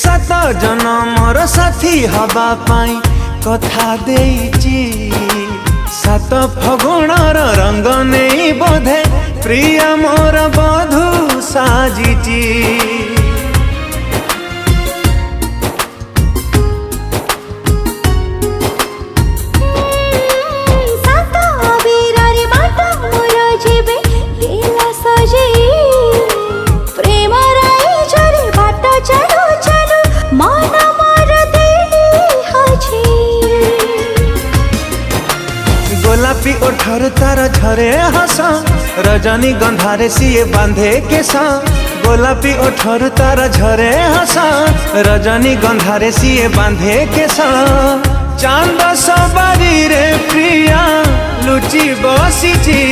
सात जनमर साथी हवा पाई कथा देइची सात फगुणर रंग नहीं बोधे प्रिय मोर बधू साजिची गोलापी ओठर तार झरे हस रजनी गंधारे सिए बांधे केसा गोलापी ओठर तार झरे हस रजनी गंधारे सिए बांधे केसा चांद सवारी रे प्रिया लुचि बसिची